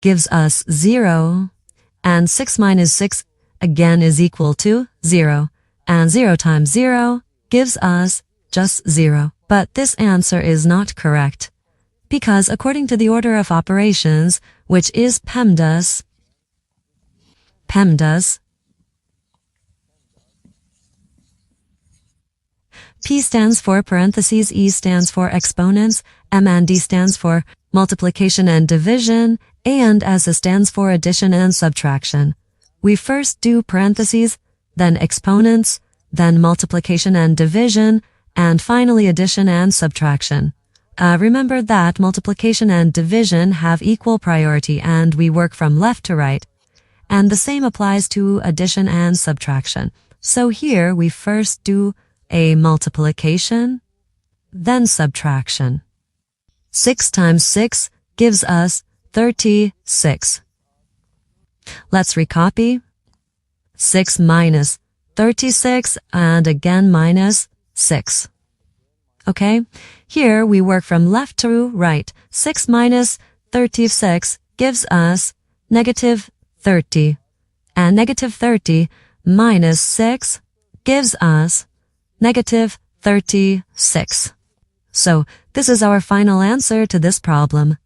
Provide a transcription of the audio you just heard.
gives us 0, and 6 minus 6 again is equal to 0, and 0 times 0 gives us just 0. But this answer is not correct, because according to the order of operations, which is Pemdas, P stands for parentheses, E stands for exponents, M and D stands for multiplication and division, and S stands for addition and subtraction. We first do parentheses, then exponents, then multiplication and division, and finally addition and subtraction. Remember that multiplication and division have equal priority and we work from left to right. And the same applies to addition and subtraction. So here we first do a multiplication, then subtraction. 6 times 6 gives us 36. Let's recopy. 6 minus 36 and again minus 6. Okay, here we work from left to right. 6 minus 36 gives us negative 30. And negative 30 minus 6 gives us negative 36. So this is our final answer to this problem.